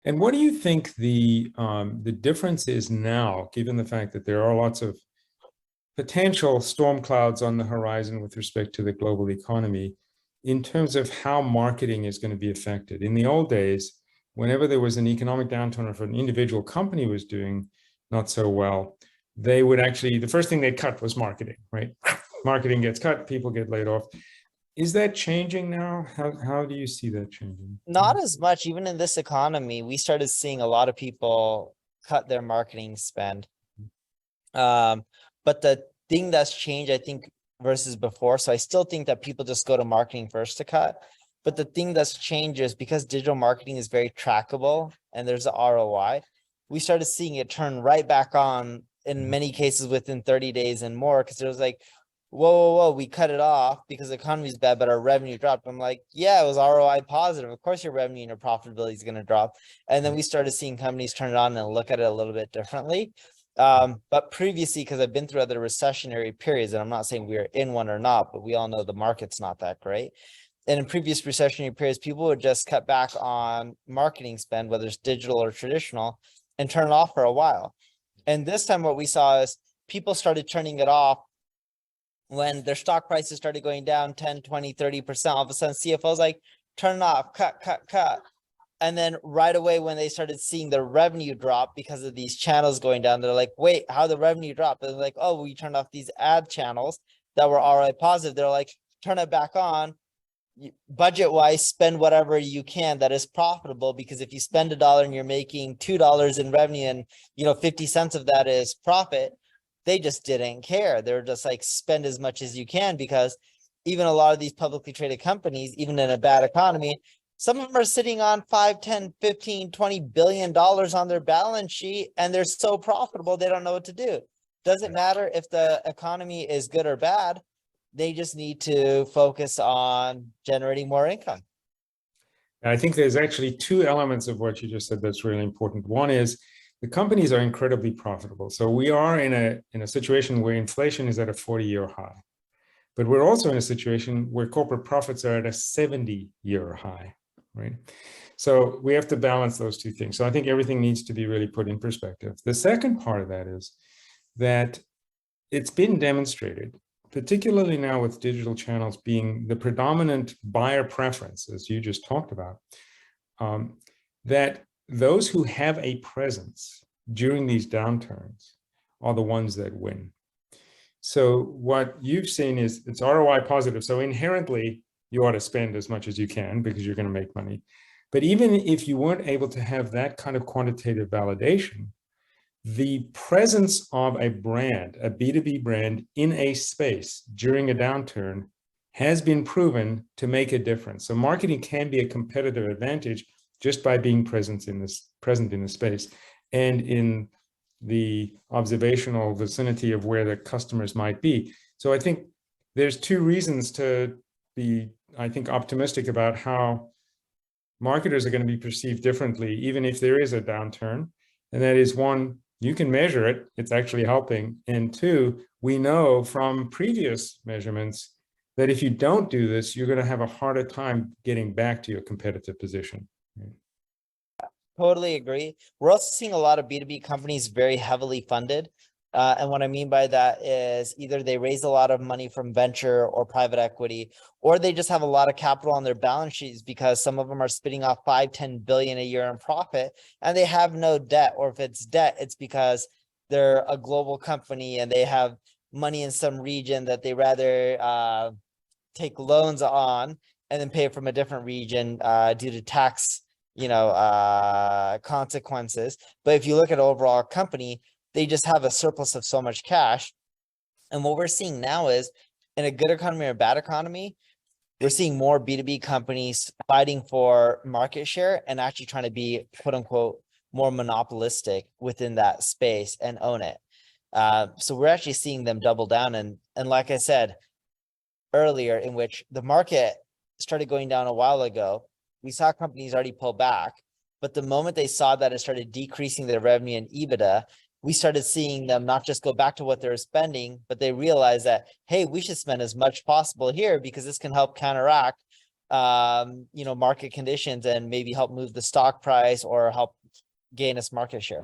And what do you think the difference is now, given the fact that there are lots of potential storm clouds on the horizon with respect to the global economy, in terms of how marketing is going to be affected? In the old days, whenever there was an economic downturn, or if an individual company was doing not so well, they would actually, the first thing they'd cut was marketing, right? Marketing gets cut, people get laid off. Is that changing now? How do you see that changing? Not as much. Even in this economy, we started seeing a lot of people cut their marketing spend. But the thing that's changed, I think, versus before, so I still think that people just go to marketing first to cut. But the thing that's changed is because digital marketing is very trackable and there's an ROI, we started seeing it turn right back on in many cases within 30 days and more, because it was like, whoa, we cut it off because the economy is bad, but our revenue dropped. I'm like, yeah, it was ROI positive. Of course, your revenue and your profitability is going to drop. And then we started seeing companies turn it on and look at it a little bit differently. But previously, because I've been through other recessionary periods, and I'm not saying we're in one or not, but we all know the market's not that great. And in previous recessionary periods, people would just cut back on marketing spend, whether it's digital or traditional, and turn it off for a while. And this time what we saw is people started turning it off when their stock prices started going down 10, 20, 30%. All of a sudden, CFO's like, turn it off, cut. And then right away, when they started seeing the revenue drop because of these channels going down, they're like, wait, how the revenue dropped? And they're like, oh, we turned off these ad channels that were ROI positive. They're like, turn it back on. Budget wise, spend whatever you can that is profitable, because if you spend $1 and you're making $2 in revenue and 50 cents of that is profit, they just didn't care. They're just like, spend as much as you can, because even a lot of these publicly traded companies, even in a bad economy, some of them are sitting on 5, 10, 15, 20 billion dollars on their balance sheet, and they're so profitable they don't know what to do. Doesn't matter if the economy is good or bad. They just need to focus on generating more income. I think there's actually two elements of what you just said that's really important. One is the companies are incredibly profitable. So we are in a situation where inflation is at a 40-year high, but we're also in a situation where corporate profits are at a 70-year high, right? So we have to balance those two things. So I think everything needs to be really put in perspective. The second part of that is that it's been demonstrated, particularly now with digital channels being the predominant buyer preference, as you just talked about, that those who have a presence during these downturns are the ones that win. So what you've seen is it's ROI positive. So inherently, you ought to spend as much as you can because you're going to make money. But even if you weren't able to have that kind of quantitative validation, the presence of a brand, a B2B brand in a space during a downturn has been proven to make a difference. So marketing can be a competitive advantage just by being present in the space and in the observational vicinity of where the customers might be. So I think there's two reasons to be, I think, optimistic about how marketers are going to be perceived differently, even if there is a downturn. And that is, one, you can measure it, it's actually helping. And two, we know from previous measurements that if you don't do this, you're going to have a harder time getting back to your competitive position. Totally agree. We're also seeing a lot of B2B companies very heavily funded. And what I mean by that is either they raise a lot of money from venture or private equity, or they just have a lot of capital on their balance sheets because some of them are spitting off 5, 10 billion a year in profit and they have no debt. Or if it's debt, it's because they're a global company and they have money in some region that they rather take loans on and then pay from a different region due to tax consequences. But if you look at overall company, they just have a surplus of so much cash. And what we're seeing now is, in a good economy or a bad economy, we're seeing more B2B companies fighting for market share and actually trying to be, quote unquote, more monopolistic within that space and own it. So we're actually seeing them double down. And like I said earlier, in which the market started going down a while ago, we saw companies already pull back. But the moment they saw that it started decreasing their revenue and EBITDA, we started seeing them not just go back to what they're spending, but they realized that, hey, we should spend as much possible here because this can help counteract market conditions and maybe help move the stock price or help gain us market share.